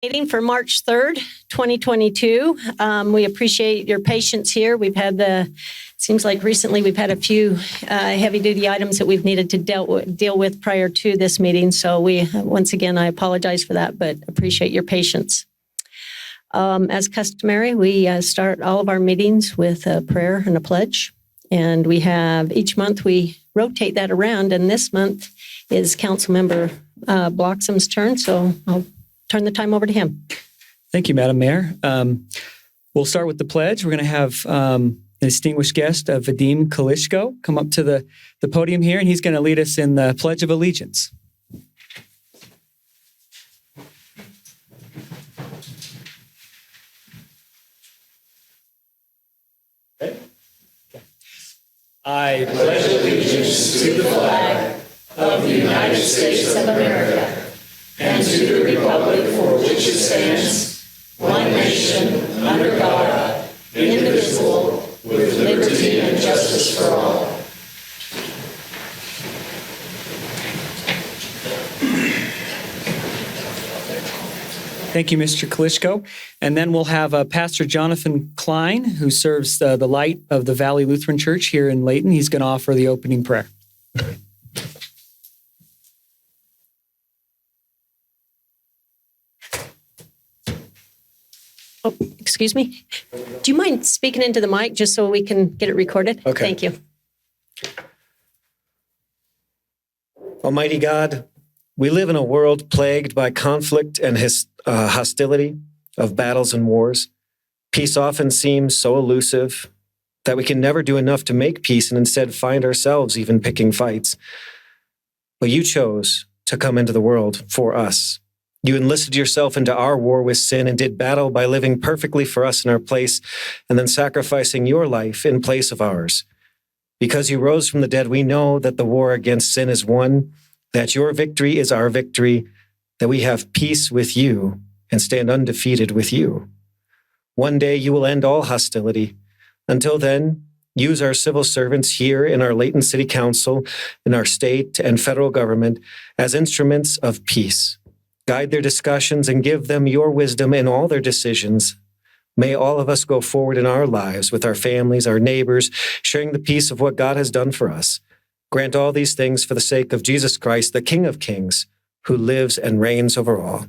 Meeting for March 3rd, 2022. We appreciate your patience here. Seems like recently we've had a few heavy-duty items that we've needed to deal with prior to this meeting. So once again, I apologize for that, but appreciate your patience. As customary, we start all of our meetings with a prayer and a pledge. And each month we rotate that around. And this month is Councilmember Bloxham's turn. So I'll turn the time over to him. Thank you, Madam Mayor. We'll start with the pledge. We're going to have a distinguished guest, Vadim Kalishko, come up to the podium here, and he's going to lead us in the Pledge of Allegiance. Okay. I pledge allegiance to the flag of the United States of America and to the republic for which it stands, one nation, under God, indivisible, with liberty and justice for all. Thank you, Mr. Kalishko. And then we'll have Pastor Jonathan Klein, who serves the Light of the Valley Lutheran Church here in Layton. He's going to offer the opening prayer. Oh, excuse me. Do you mind speaking into the mic just so we can get it recorded? Okay. Thank you. Almighty God, we live in a world plagued by conflict and hostility, of battles and wars. Peace often seems so elusive that we can never do enough to make peace and instead find ourselves even picking fights. But you chose to come into the world for us. You enlisted yourself into our war with sin and did battle by living perfectly for us in our place and then sacrificing your life in place of ours. Because you rose from the dead, we know that the war against sin is won, that your victory is our victory, that we have peace with you and stand undefeated with you. One day you will end all hostility. Until then, use our civil servants here in our Layton City Council, in our state and federal government as instruments of peace. Guide their discussions and give them your wisdom in all their decisions. May all of us go forward in our lives with our families, our neighbors, sharing the peace of what God has done for us. Grant all these things for the sake of Jesus Christ, the King of Kings, who lives and reigns over all.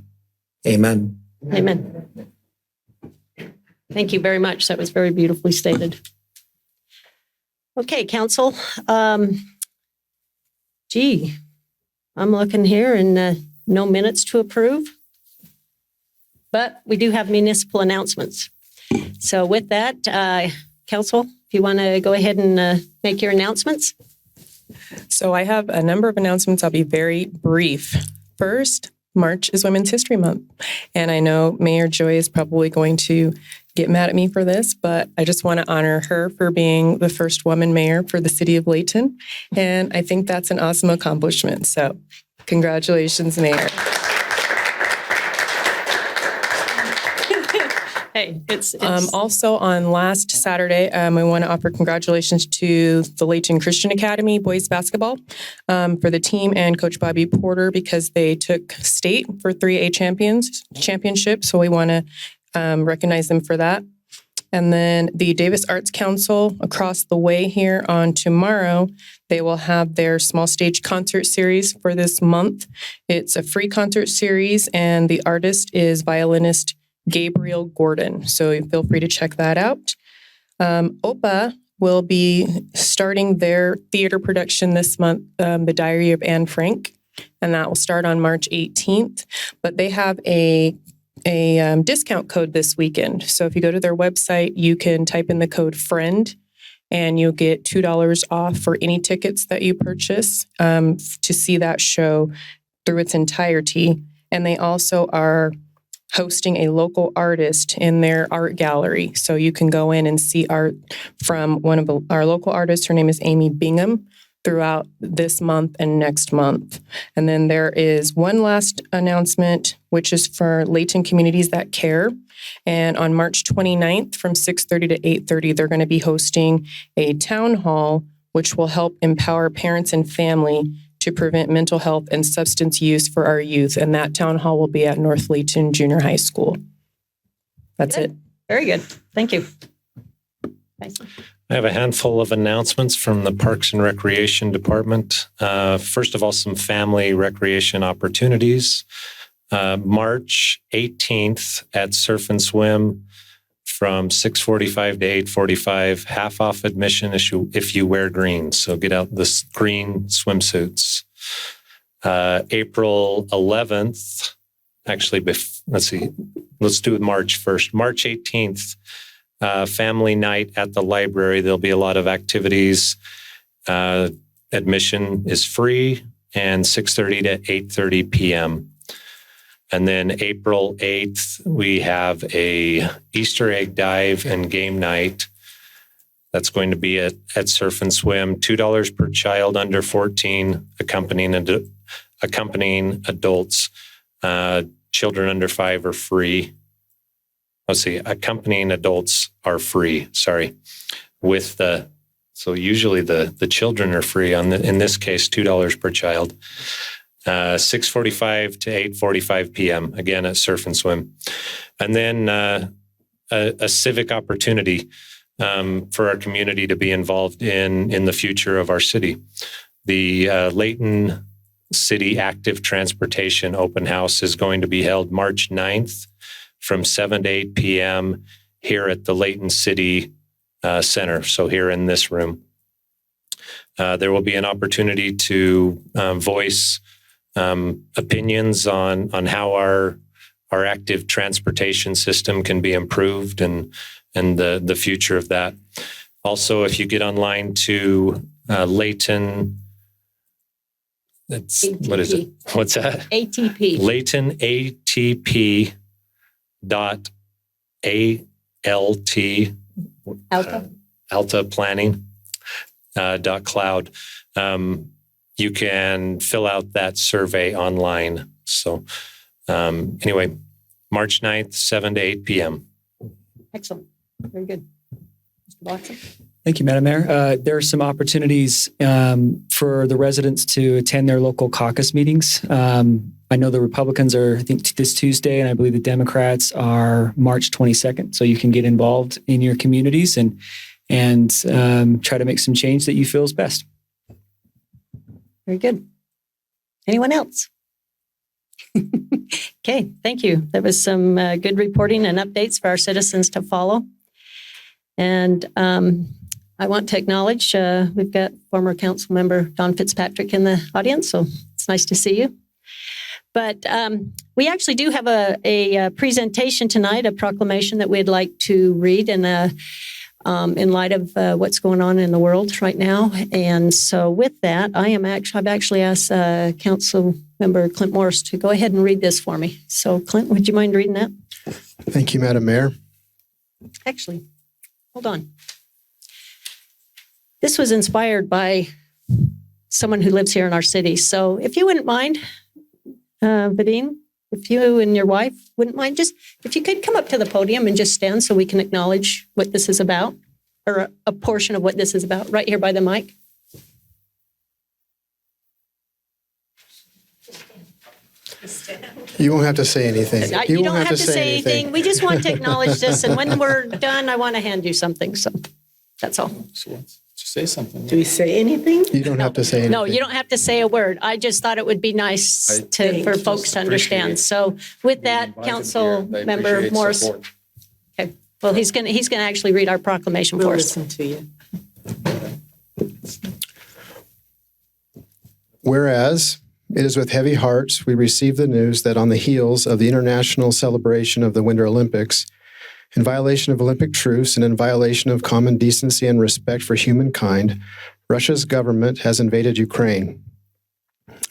Amen. Amen. Thank you very much. That was very beautifully stated. Okay, Council. I'm looking here and no minutes to approve, but we do have municipal announcements. So with that, Council, if you want to go ahead and make your announcements. So I have a number of announcements. I'll be very brief. First, March is Women's History Month. And I know Mayor Joy is probably going to get mad at me for this, but I just want to honor her for being the first woman mayor for the city of Layton. And I think that's an awesome accomplishment. So congratulations, Mayor. Hey, it's also on last Saturday, we want to offer congratulations to the Layton Christian Academy boys basketball for the team and Coach Bobby Porter because they took state for 3A championship. So we want to recognize them for that. And then the Davis Arts Council across the way here on tomorrow, they will have their small stage concert series for this month. It's a free concert series and the artist is violinist Gabriel Gordon. So feel free to check that out. OPA will be starting their theater production this month, The Diary of Anne Frank, and that will start on March 18th. But they have a discount code this weekend. So if you go to their website, you can type in the code FRIEND and you'll get $2 off for any tickets that you purchase to see that show through its entirety. And they also are hosting a local artist in their art gallery. So you can go in and see art from one of our local artists. Her name is Amy Bingham throughout this month and next month. And then there is one last announcement, which is for Layton Communities That Care. And on March 29th from 6:30 to 8:30, they're going to be hosting a town hall, which will help empower parents and family to prevent mental health and substance use for our youth. And that town hall will be at North Layton Junior High School. That's it. Very good. Thank you. I have a handful of announcements from the Parks and Recreation Department. First of all, some family recreation opportunities. March 18th at Surf and Swim from 6:45 to 8:45, half off admission if you wear green. So get out the green swimsuits. April 11th, actually, let's see, let's do March first. March 18th, family night at the library. There'll be a lot of activities. Admission is free and 6:30 to 8:30 p.m. And then April 8th, we have a Easter egg dive and game night. That's going to be at Surf and Swim, $2 per child under 14, accompanying adults. Children under 5 are free. Let's see, accompanying adults are free. Sorry. So usually the children are free. In this case, $2 per child. 6:45 to 8:45 p.m. again at Surf and Swim, and then a civic opportunity for our community to be involved in the future of our city. The Layton City Active Transportation Open House is going to be held March 9th from 7 to 8 p.m. here at the Layton City Center. So here in this room, there will be an opportunity to voice opinions on how our active transportation system can be improved and the future of that. Also, if you get online to Layton, what is it? What's that? ATP. Layton ATP Alta Planning .cloud. You can fill out that survey online. So anyway, March 9th, 7 to 8 p.m. Excellent. Very good. Mr. Watson? Thank you, Madam Mayor. There are some opportunities for the residents to attend their local caucus meetings. I know the Republicans are, I think, this Tuesday, and I believe the Democrats are March 22nd. So you can get involved in your communities and try to make some change that you feel is best. Very good. Anyone else? Okay, thank you. That was some good reporting and updates for our citizens to follow. And I want to acknowledge we've got former council member Don Fitzpatrick in the audience, so it's nice to see you. But we actually do have a presentation tonight, a proclamation that we'd like to read in light of what's going on in the world right now. And so with that, I've actually asked Council Member Clint Morris to go ahead and read this for me. So Clint, would you mind reading that? Thank you, Madam Mayor. Actually, hold on. This was inspired by someone who lives here in our city. So if you wouldn't mind, Vadine, if you and your wife wouldn't mind, just if you could come up to the podium and just stand so we can acknowledge what this is about, or a portion of what this is about, right here by the mic. You won't have to say anything. You don't have to say anything. We just want to acknowledge this. And when we're done, I want to hand you something. So that's all. Say something. Do we say anything? You don't have to say anything. No, you don't have to say a word. I just thought it would be nice for folks to understand. So with that, Council Member Morris. Okay. Well, he's gonna actually read our proclamation for us. Listen to you. Whereas it is with heavy hearts we receive the news that on the heels of the international celebration of the Winter Olympics, in violation of Olympic truce and in violation of common decency and respect for humankind, Russia's government has invaded Ukraine.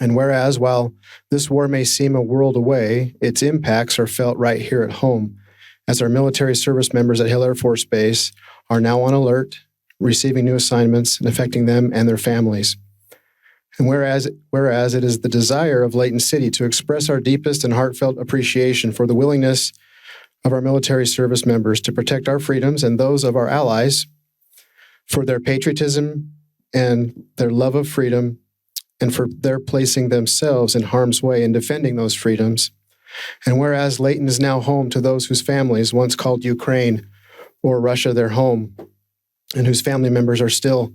And whereas, while this war may seem a world away, its impacts are felt right here at home, as our military service members at Hill Air Force Base are now on alert, receiving new assignments and affecting them and their families. And whereas it is the desire of Layton City to express our deepest and heartfelt appreciation for the willingness of our military service members to protect our freedoms and those of our allies, for their patriotism and their love of freedom and for their placing themselves in harm's way in defending those freedoms. And whereas Layton is now home to those whose families once called Ukraine or Russia their home, and whose family members still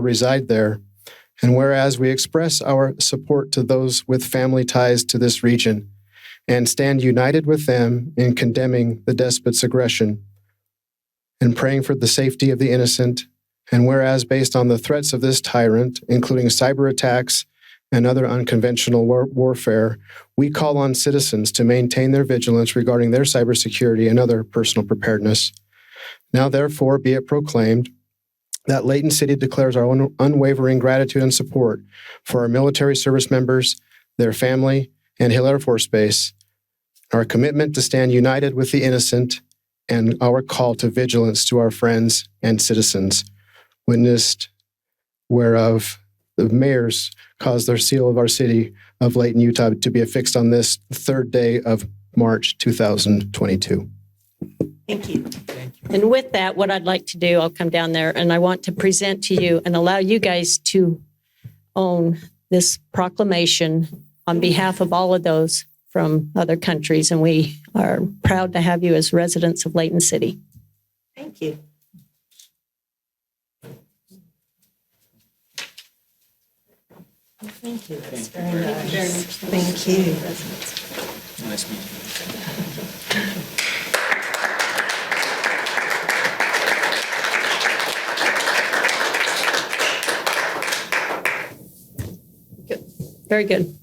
reside there. And whereas we express our support to those with family ties to this region and stand united with them in condemning the despot's aggression and praying for the safety of the innocent. And whereas based on the threats of this tyrant, including cyber attacks and other unconventional warfare, we call on citizens to maintain their vigilance regarding their cybersecurity and other personal preparedness. Now, therefore, be it proclaimed that Layton City declares our unwavering gratitude and support for our military service members, their family, and Hill Air Force Base, our commitment to stand united with the innocent, and our call to vigilance to our friends and citizens, witnessed whereof the mayors caused their seal of our city of Layton, Utah, to be affixed on this 3rd day of March 2022. Thank you. And with that, what I'd like to do, I'll come down there and I want to present to you and allow you guys to own this proclamation on behalf of all of those from other countries. And we are proud to have you as residents of Layton City. Thank you. Thank you. That's very nice. Thank you. Nice meeting you. Very good.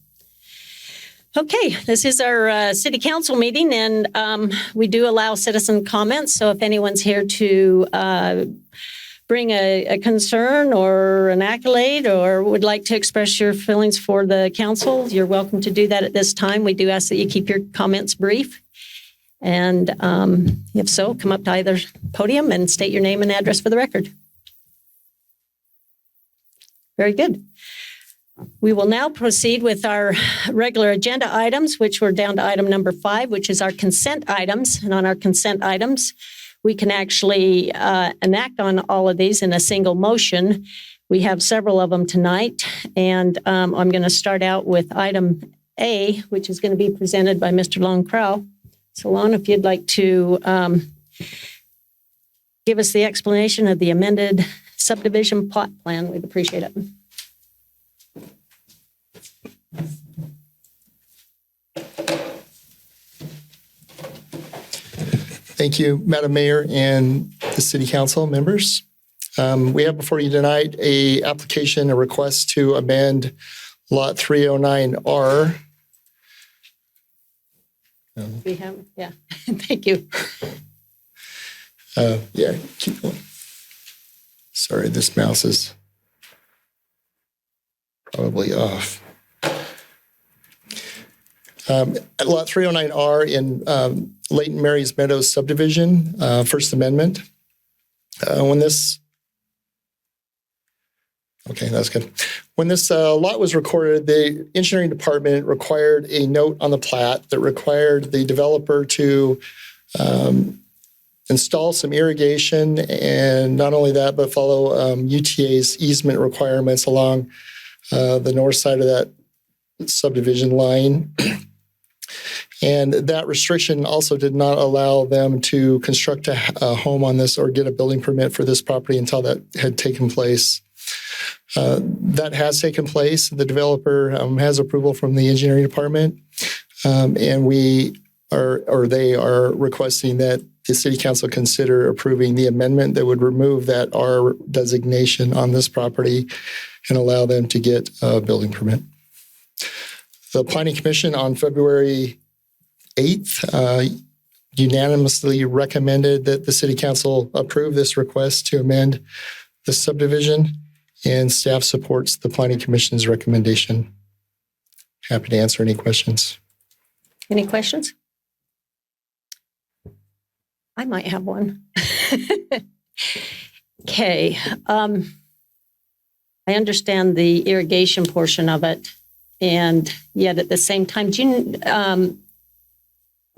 Okay, this is our city council meeting, and we do allow citizen comments. So if anyone's here to bring a concern or an accolade or would like to express your feelings for the council, you're welcome to do that at this time. We do ask that you keep your comments brief. And if so, come up to either podium and state your name and address for the record. Very good. We will now proceed with our regular agenda items, which we're down to item number 5, which is our consent items. And on our consent items, we can actually enact on all of these in a single motion. We have several of them tonight. And I'm going to start out with item A, which is going to be presented by Mr. Lon Crow. So, Lon, if you'd like to give us the explanation of the amended subdivision plot plan, we'd appreciate it. Thank you, Madam Mayor and the City Council members. We have before you tonight a request to amend Lot 309R. We have, yeah, thank you. Yeah, keep going. Sorry, this mouse is probably off. Lot 309R in Layton Mary's Meadows subdivision, First Amendment. Okay, that's good. When this lot was recorded, the engineering department required a note on the plat that required the developer to install some irrigation, and not only that, but follow UTA's easement requirements along the north side of that subdivision line. And that restriction also did not allow them to construct a home on this or get a building permit for this property until that had taken place. That has taken place. The developer has approval from the engineering department, and they are requesting that the City Council consider approving the amendment that would remove that R designation on this property and allow them to get a building permit. The Planning Commission on February 8th unanimously recommended that the City Council approve this request to amend the subdivision, and staff supports the Planning Commission's recommendation. Happy to answer any questions. Any questions? I might have one. Okay. I understand the irrigation portion of it, and yet at the same time, the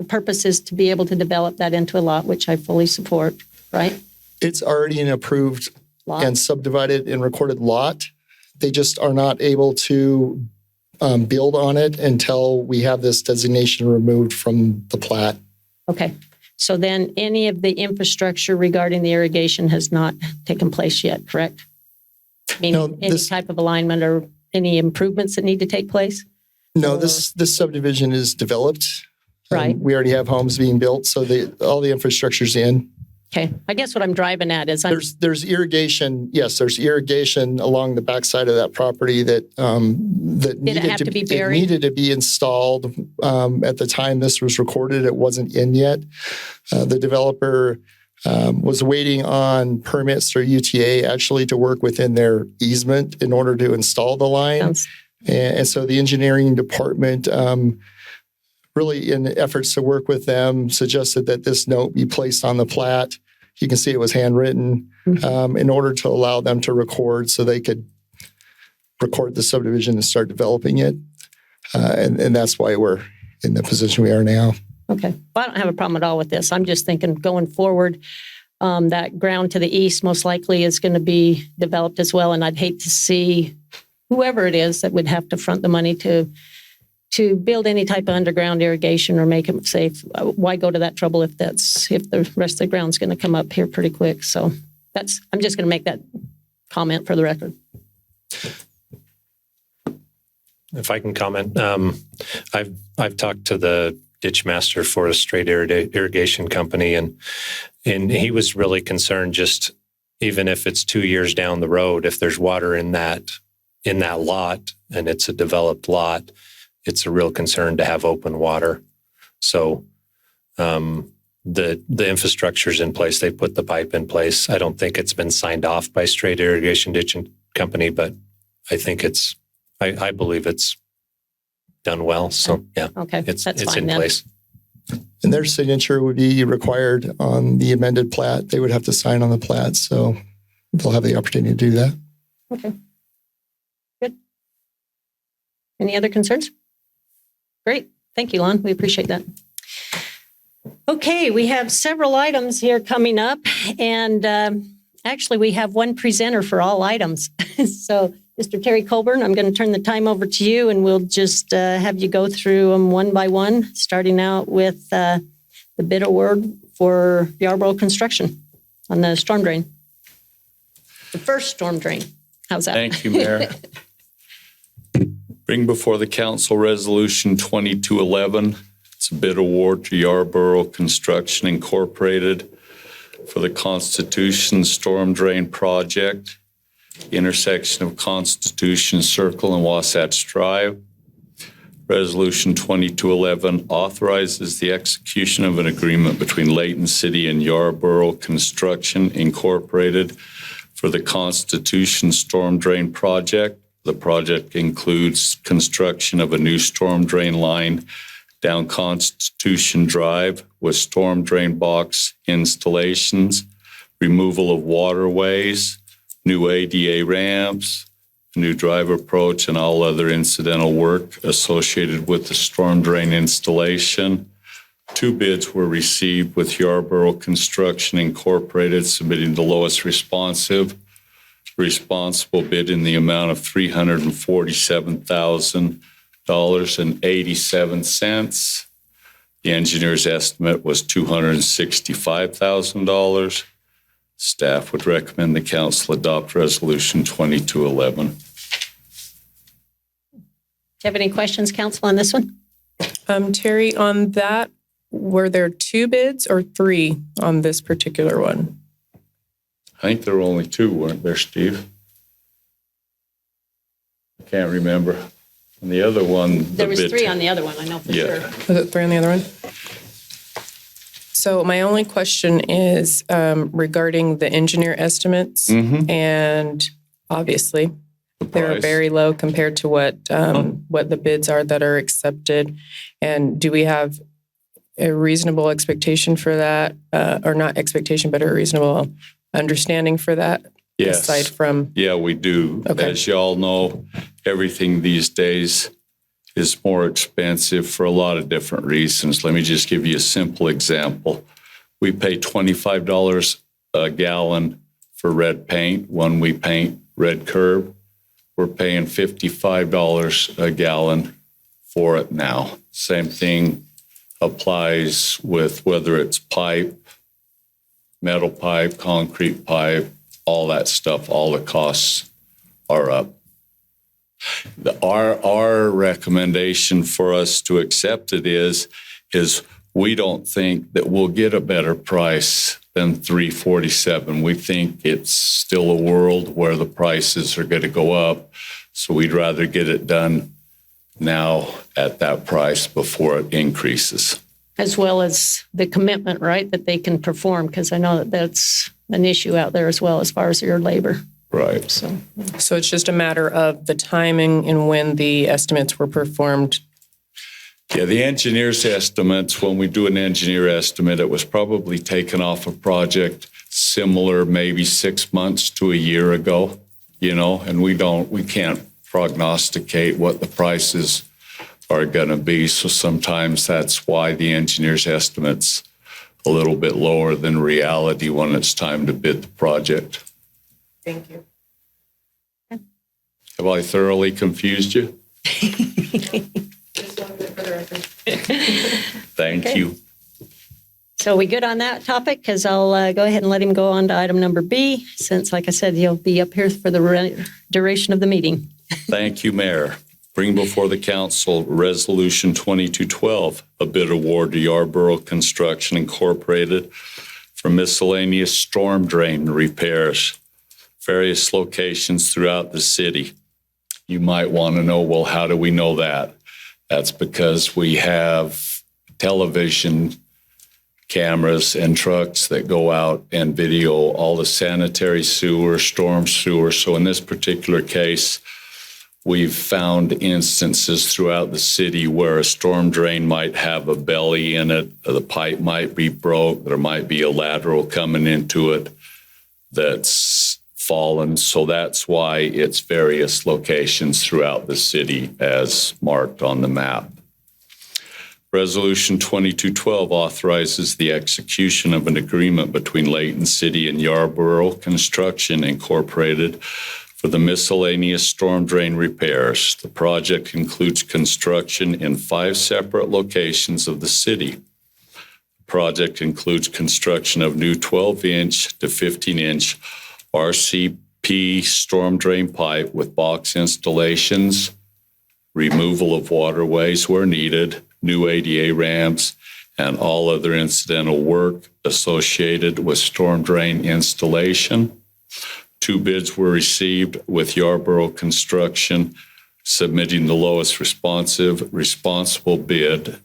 purpose is to be able to develop that into a lot, which I fully support, right? It's already an approved Lot. and subdivided and recorded lot. They just are not able to build on it until we have this designation removed from the plat. Okay. So then any of the infrastructure regarding the irrigation has not taken place yet, correct? Meaning No, any this- type of alignment or any improvements that need to take place? No, this subdivision is developed. Right. We already have homes being built, so all the infrastructure's in. Okay. I guess what I'm driving at is There's irrigation. Yes, there's irrigation along the backside of that property that needed have to be buried? It needed to be installed. At the time this was recorded, it wasn't in yet. The developer was waiting on permits or UTA actually to work within their easement in order to install the line. Sounds- And so the engineering department, really in efforts to work with them, suggested that this note be placed on the plat. You can see it was handwritten in order to allow them to record so they could record the subdivision and start developing it. And that's why we're in the position we are now. Okay. Well, I don't have a problem at all with this. I'm just thinking going forward, that ground to the east most likely is going to be developed as well. And I'd hate to see whoever it is that would have to front the money to build any type of underground irrigation or make it safe. Why go to that trouble if the rest of the ground's going to come up here pretty quick? So I'm just going to make that comment for the record. If I can comment, I've talked to the ditch master for a straight irrigation company, and he was really concerned. Just even if it's 2 years down the road, if there's water in that lot and it's a developed lot, it's a real concern to have open water. So the infrastructure's in place. They put the pipe in place. I don't think it's been signed off by straight irrigation ditching company, but I think I believe it's done well. So yeah, Okay, it's that's fine in then. place. And their signature would be required on the amended plat. They would have to sign on the plat, so they'll have the opportunity to do that. Okay. Good. Any other concerns? Great. Thank you, Lon. We appreciate that. Okay, we have several items here coming up, and actually we have one presenter for all items. So, Mr. Terry Colburn, I'm going to turn the time over to you, and we'll just have you go through them one by one, starting out with the bid award for Yarborough construction on the storm drain. The first storm drain. How's that? Thank you, Mayor. Bring before the council resolution 2211. It's a bid award to Yarborough Construction Incorporated for the Constitution Storm Drain Project, intersection of Constitution Circle and Wasatch Drive. Resolution 2211 authorizes the execution of an agreement between Layton City and Yarborough Construction Incorporated for the Constitution Storm Drain Project. The project includes construction of a new storm drain line down Constitution Drive with storm drain box installations, removal of waterways, new ADA ramps, new drive approach, and all other incidental work associated with the storm drain installation. 2 bids were received, with Yarborough Construction Incorporated submitting the lowest responsible bid in the amount of $347,000.87. The engineer's estimate was $265,000. Staff would recommend the council adopt resolution 2211. Do you have any questions, council, on this one? Terry, on that, were there 2 bids or 3 on this particular one? I think there were only 2, weren't there, Steve? I can't remember. And the other one, There was 3 on the other one, I know for Yeah. sure. Was it 3 on the other one? So my only question is regarding the engineer estimates, and obviously they're price. very low compared to what the bids are that are accepted. And do we have a reasonable expectation for that, or not expectation, but a reasonable understanding for that? Yes. Aside from, Yeah, we do. Okay. As y'all know, everything these days is more expensive for a lot of different reasons. Let me just give you a simple example. We pay $25 a gallon for red paint. When we paint red curb, we're paying $55 a gallon for it now. Same thing applies with whether it's pipe, metal pipe, concrete pipe, all that stuff, all the costs are up. Our recommendation for us to accept it is we don't think that we'll get a better price than $347. We think it's still a world where the prices are going to go up. So we'd rather get it done now at that price before it increases. As well as the commitment, right, that they can perform, because I know that that's an issue out there as well as far as your labor. Right. So So it's just a matter of the timing and when the estimates were performed. Yeah, the engineer's estimates, when we do an engineer estimate, it was probably taken off a project similar maybe 6 months to a year ago, and we can't prognosticate what the prices are going to be. So sometimes that's why the engineer's estimate's a little bit lower than reality when it's time to bid the project. Thank you. Have I thoroughly confused you? Thank Okay. you. So we good on that topic? Because I'll go ahead and let him go on to item number B, since, like I said, he'll be up here for the duration of the meeting. Thank you, Mayor. Bring before the council Resolution 2212, a bid award to Yarborough Construction Incorporated for miscellaneous storm drain repairs, various locations throughout the city. You might want to know, well, how do we know that? That's because we have television cameras and trucks that go out and video all the sanitary sewer, storm sewer. So in this particular case, we've found instances throughout the city where a storm drain might have a belly in it, or the pipe might be broke, there might be a lateral coming into it that's fallen. So that's why it's various locations throughout the city as marked on the map. Resolution 2212 authorizes the execution of an agreement between Layton City and Yarborough Construction Incorporated for the miscellaneous storm drain repairs. The project includes construction in 5 separate locations of the city. The project includes construction of new 12-inch to 15-inch RCP storm drain pipe with box installations, removal of waterways where needed, new ADA ramps, and all other incidental work associated with storm drain installation. 2 bids were received, with Yarborough Construction submitting the lowest responsible bid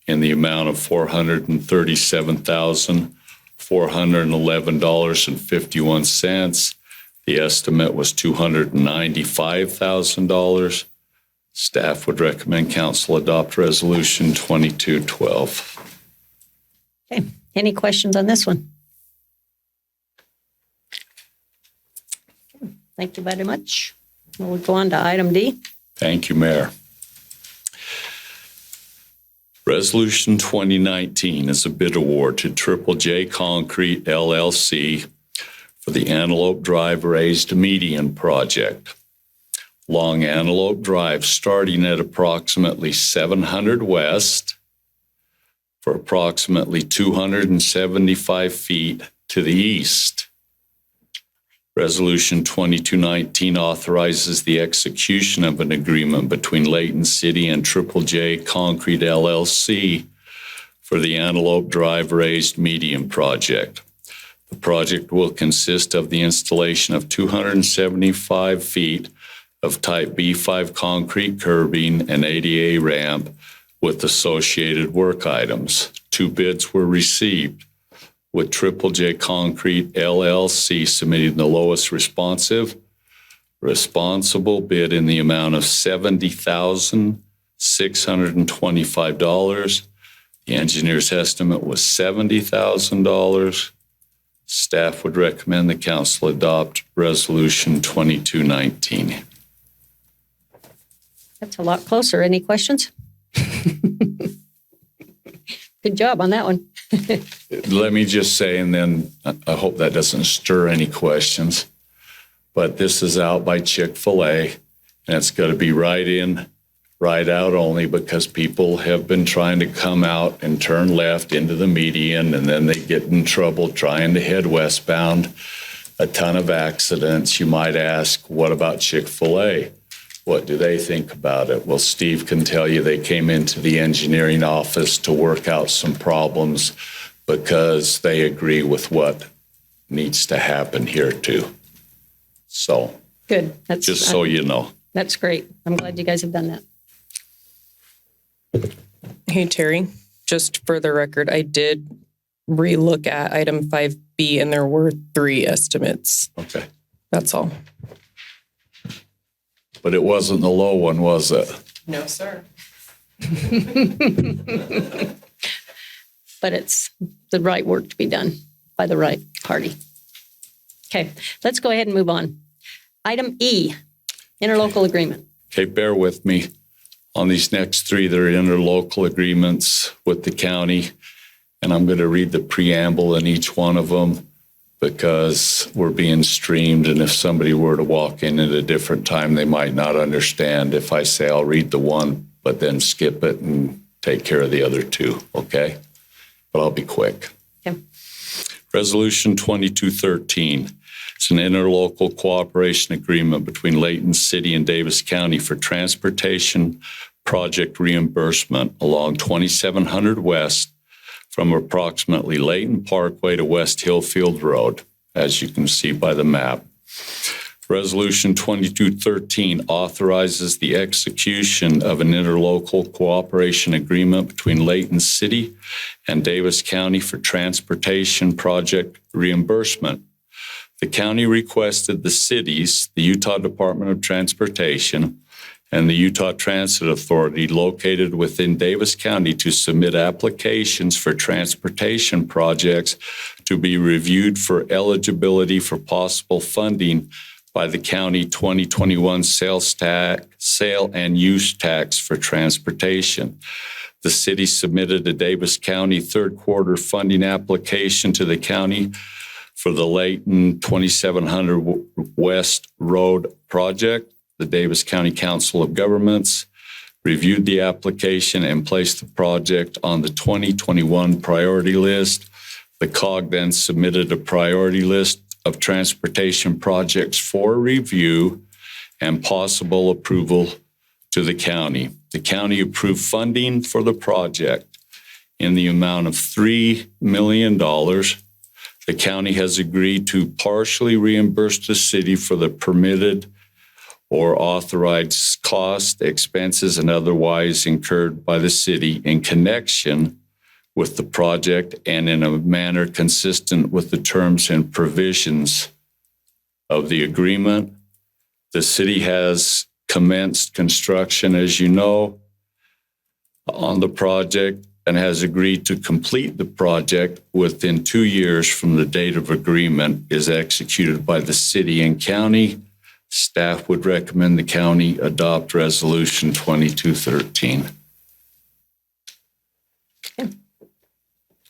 in the amount of $437,411.51. The estimate was $295,000. Staff would recommend council adopt Resolution 2212. Okay. Any questions on this one? Thank you very much. We'll go on to item D. Thank you, Mayor. Resolution 2019 is a bid award to Triple J Concrete LLC for the Antelope Drive Raised Median project. Long Antelope Drive, starting at approximately 700 west for approximately 275 feet to the east. Resolution 2219 authorizes the execution of an agreement between Layton City and Triple J Concrete LLC for the Antelope Drive Raised Median project. The project will consist of the installation of 275 feet of type B5 concrete curbing and ADA ramp with associated work items. 2 bids were received, with Triple J Concrete LLC submitting the lowest responsible bid in the amount of $70,625. The engineer's estimate was $70,000. Staff would recommend the council adopt Resolution 2219. That's a lot closer. Any questions? Good job on that one. Let me just say, and then I hope that doesn't stir any questions, but this is out by Chick-fil-A, and it's got to be right in, right out only, because people have been trying to come out and turn left into the median, and then they get in trouble trying to head westbound. A ton of accidents. You might ask, what about Chick-fil-A? What do they think about it? Well, Steve can tell you they came into the engineering office to work out some problems because they agree with what needs to happen here too. So, Good. That's just so you know. That's great. I'm glad you guys have done that. Hey, Terry, just for the record, I did relook at item 5B and there were 3 estimates. Okay. That's all. But it wasn't the low one, was it? No, sir. But it's the right work to be done by the right party. Okay, let's go ahead and move on. Item E, interlocal agreement. Okay, bear with me. On these next 3, they're interlocal agreements with the county. And I'm going to read the preamble in each one of them because we're being streamed. And if somebody were to walk in at a different time, they might not understand if I say I'll read the one, but then skip it and take care of the other 2. Okay? But I'll be quick. Okay. Resolution 2213. It's an interlocal cooperation agreement between Layton City and Davis County for transportation project reimbursement along 2700 West from approximately Layton Parkway to West Hillfield Road, as you can see by the map. Resolution 2213 authorizes the execution of an interlocal cooperation agreement between Layton City and Davis County for transportation project reimbursement. The county requested the cities, the Utah Department of Transportation, and the Utah Transit Authority located within Davis County to submit applications for transportation projects to be reviewed for eligibility for possible funding by the county 2021 sale and use tax for transportation. The city submitted a Davis County third quarter funding application to the county for the Layton 2700 West Road project. The Davis County Council of Governments reviewed the application and placed the project on the 2021 priority list. The COG then submitted a priority list of transportation projects for review and possible approval to the county. The county approved funding for the project in the amount of $3 million. The county has agreed to partially reimburse the city for the permitted or authorized costs, expenses, and otherwise incurred by the city in connection with the project and in a manner consistent with the terms and provisions of the agreement. The city has commenced construction, as you know, on the project and has agreed to complete the project within 2 years from the date of agreement is executed by the city and county. Staff would recommend the county adopt Resolution 2213. Okay.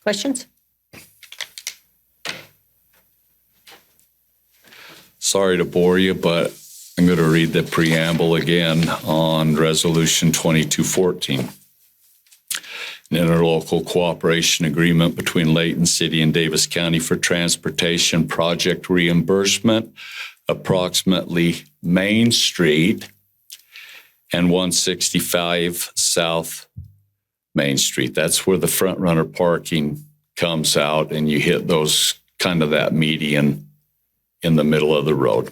Questions? Sorry to bore you, but I'm going to read the preamble again on Resolution 2214. An interlocal cooperation agreement between Layton City and Davis County for transportation project reimbursement, approximately Main Street and 165 South Main Street. That's where the front runner parking comes out and you hit those kind of that median in the middle of the road.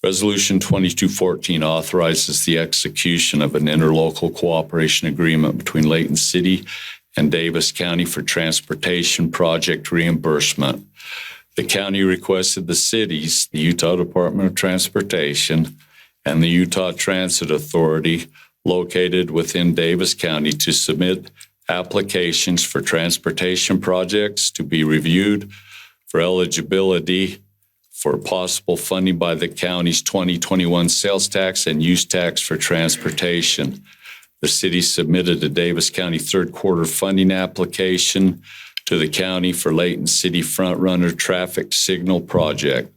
Resolution 2214 authorizes the execution of an interlocal cooperation agreement between Layton City and Davis County for transportation project reimbursement. The county requested the cities, the Utah Department of Transportation, and the Utah Transit Authority located within Davis County to submit applications for transportation projects to be reviewed for eligibility for possible funding by the county's 2021 sales tax and use tax for transportation. The city submitted a Davis County third quarter funding application to the county for Layton City Front Runner Traffic Signal Project.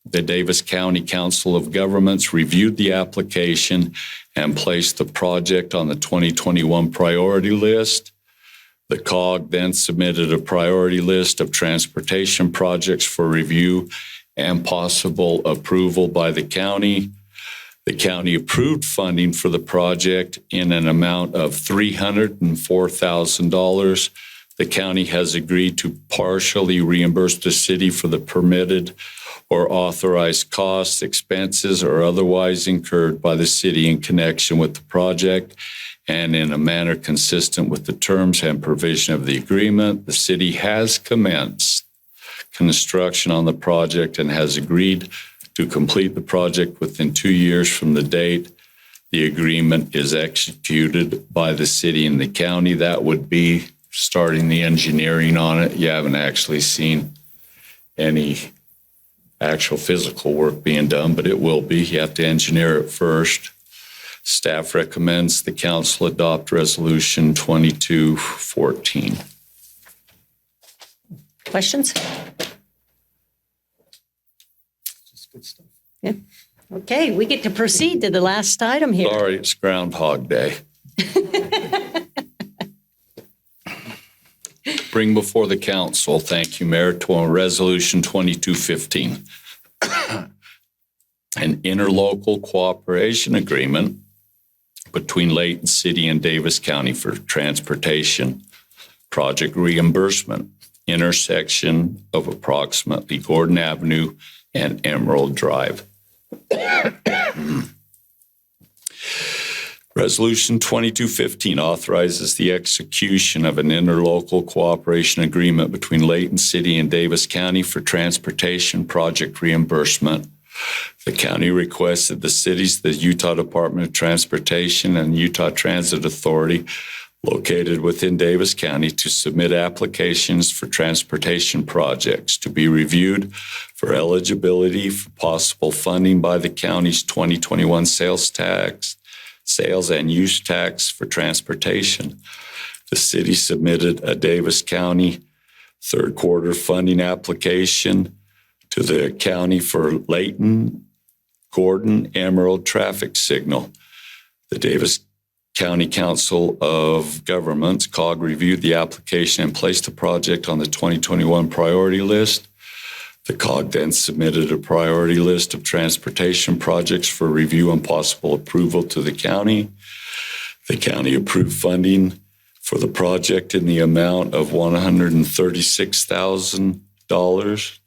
The Davis County Council of Governments reviewed the application and placed the project on the 2021 priority list. The COG then submitted a priority list of transportation projects for review and possible approval by the county. The county approved funding for the project in an amount of $304,000. The county has agreed to partially reimburse the city for the permitted or authorized costs, expenses, or otherwise incurred by the city in connection with the project, and in a manner consistent with the terms and provision of the agreement. The city has commenced construction on the project and has agreed to complete the project within 2 years from the date the agreement is executed by the city and the county. That would be starting the engineering on it. You haven't actually seen any actual physical work being done, but it will be. You have to engineer it first. Staff recommends the council adopt Resolution 2214. Questions? Just good stuff. Yeah. Okay, we get to proceed to the last item here. Sorry, it's Groundhog Day. Bring before the council, thank you, Mayor, to Resolution 2215. An interlocal cooperation agreement between Layton City and Davis County for transportation project reimbursement, intersection of approximately Gordon Avenue and Emerald Drive. Resolution 2215 authorizes the execution of an interlocal cooperation agreement between Layton City and Davis County for transportation project reimbursement. The county requested the cities, the Utah Department of Transportation and Utah Transit Authority located within Davis County to submit applications for transportation projects to be reviewed for eligibility for possible funding by the county's 2021 sales and use tax for transportation. The city submitted a Davis County third quarter funding application to the county for Layton, Gordon, Emerald traffic signal. The Davis County Council of Governments, COG, reviewed the application and placed the project on the 2021 priority list. The COG then submitted a priority list of transportation projects for review and possible approval to the county. The county approved funding for the project in the amount of $136,000.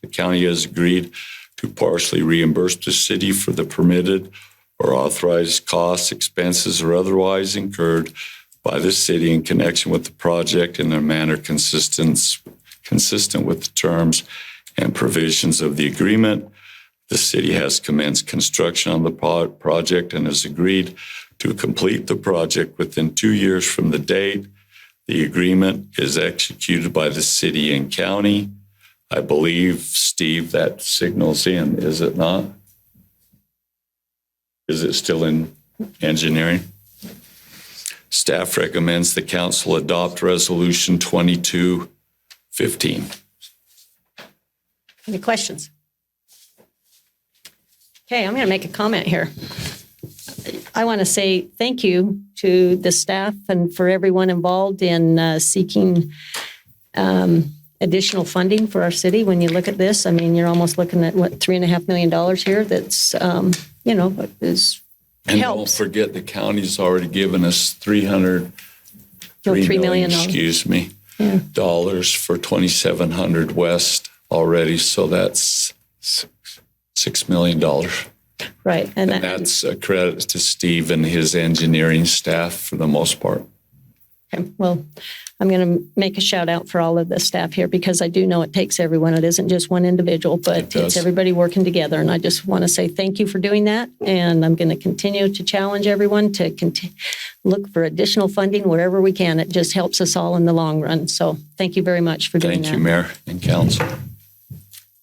The county has agreed to partially reimburse the city for the permitted or authorized costs, expenses, or otherwise incurred by the city in connection with the project in a manner consistent with the terms and provisions of the agreement. The city has commenced construction on the project and has agreed to complete the project within 2 years from the date the agreement is executed by the city and county. I believe, Steve, that signal's in, is it not? Is it still in engineering? Staff recommends the council adopt Resolution 2215. Any questions? Okay, I'm going to make a comment here. I want to say thank you to the staff and for everyone involved in seeking additional funding for our city. When you look at this, I mean, you're almost looking at what, $3.5 million here. That's is and helps. Don't forget the county's already given us $3 million. Excuse me, dollars for 2700 West already. So that's $6 million. Right, and that's a credit to Steve and his engineering staff for the most part. Okay, well, I'm going to make a shout out for all of the staff here because I do know it takes everyone. It isn't just one individual, but it's everybody working together. And I just want to say thank you for doing that. And I'm going to continue to challenge everyone to look for additional funding wherever we can. It just helps us all in the long run. So thank you very much for doing that. Thank you, Mayor and Council.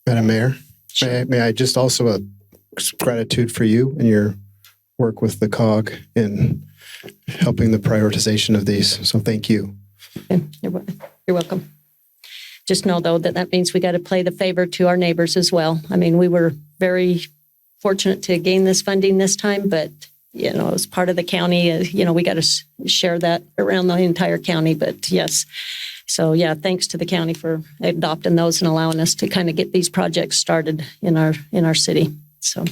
Madam Mayor, may I just also gratitude for you and your work with the COG in helping the prioritization of these. So thank you. You're welcome. Just know, though, that means we got to play the favor to our neighbors as well. I mean, we were very fortunate to gain this funding this time, but, as part of the county, we got to share that around the entire county. But yes, so yeah, thanks to the county for adopting those and allowing us to kind of get these projects started in our city. So,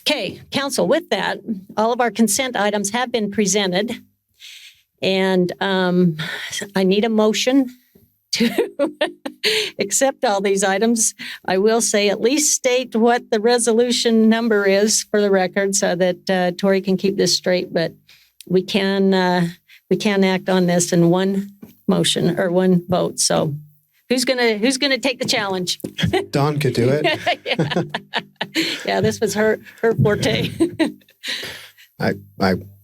okay, council, with that, all of our consent items have been presented. And I need a motion to accept all these items. I will say at least state what the resolution number is for the record so that Tori can keep this straight. But we can act on this in one motion or one vote. So who's gonna take the challenge? Dawn could do it. Yeah, this was her forte.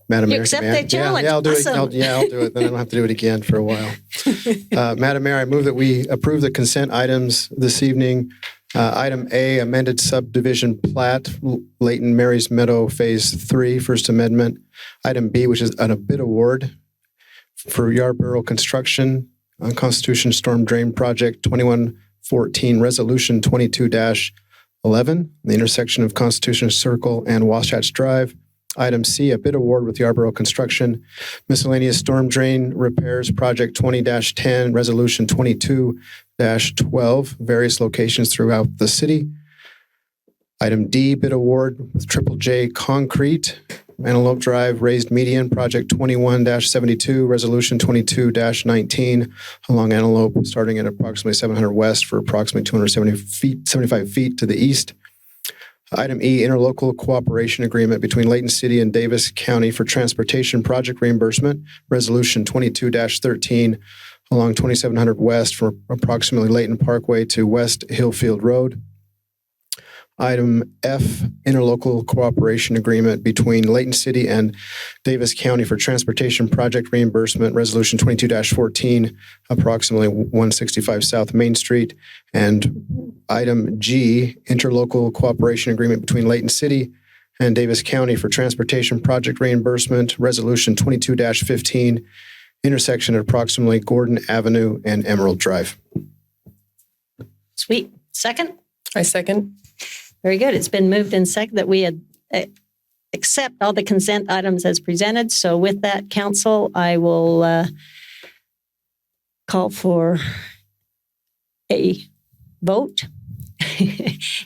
Madam Mayor. You accept that challenge. Yeah, I'll do it. Awesome. I'll do it. Then I don't have to do it again for a while. Madam Mayor, I move that we approve the consent items this evening. Item A, amended subdivision plat, Layton Mary's Meadow Phase 3, First Amendment. Item B, which is a bid award for Yarborough Construction on Constitution Storm Drain Project 2114, Resolution 22-11, the intersection of Constitution Circle and Wasatch Drive. Item C, a bid award with Yarborough Construction, Miscellaneous Storm Drain Repairs Project 20-10, Resolution 22-12, various locations throughout the city. Item D, bid award with Triple J Concrete, Antelope Drive Raised Median Project 21-72, Resolution 22-19, along Antelope, starting at approximately 700 west for approximately 275 feet to the east. Item E, interlocal cooperation agreement between Layton City and Davis County for transportation project reimbursement, Resolution 22-13, along 2700 west for approximately Layton Parkway to West Hillfield Road. Item F, interlocal cooperation agreement between Layton City and Davis County for transportation project reimbursement, Resolution 22-14, approximately 165 South Main Street. And item G, interlocal cooperation agreement between Layton City and Davis County for transportation project reimbursement, Resolution 22-15, intersection at approximately Gordon Avenue and Emerald Drive. Sweet. Second? I second. Very good. It's been moved and seconded that we accept all the consent items as presented. So with that, council, I will call for a vote.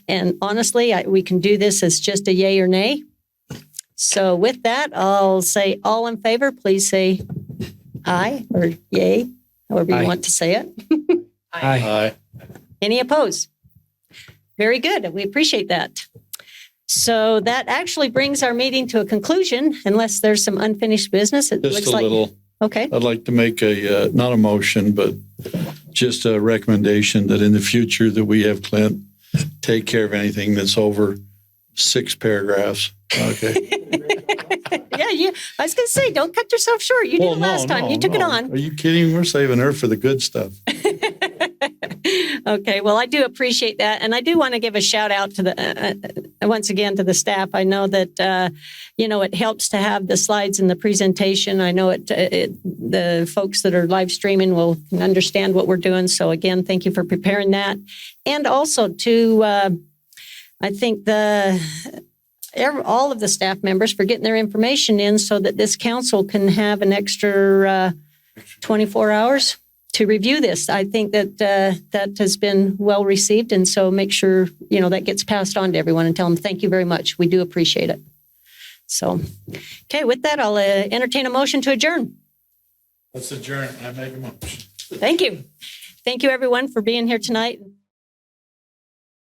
And honestly, we can do this as just a yay or nay. So with that, I'll say all in favor, please say aye or yay, however you want to say it. Aye. Any opposed? Very good. We appreciate that. So that actually brings our meeting to a conclusion, unless there's some unfinished business. It Just looks a like, little. okay. I'd like to make a, not a motion, but just a recommendation that in the future that we have Clint take care of anything that's over 6 paragraphs. Okay. Yeah, I was going to say, don't cut yourself short. You did it last time. You took it on. Are you kidding? We're saving her for the good stuff. Okay, well, I do appreciate that. And I do want to give a shout out to the, once again, to the staff. I know that, it helps to have the slides in the presentation. I know the folks that are live streaming will understand what we're doing. So again, thank you for preparing that. And also to, I think all of the staff members for getting their information in so that this council can have an extra 24 hours to review this. I think that that has been well received. And so make sure, that gets passed on to everyone and tell them, thank you very much. We do appreciate it. So, okay, with that, I'll entertain a motion to adjourn. Let's adjourn. I make a motion. Thank you. Thank you, everyone, for being here tonight.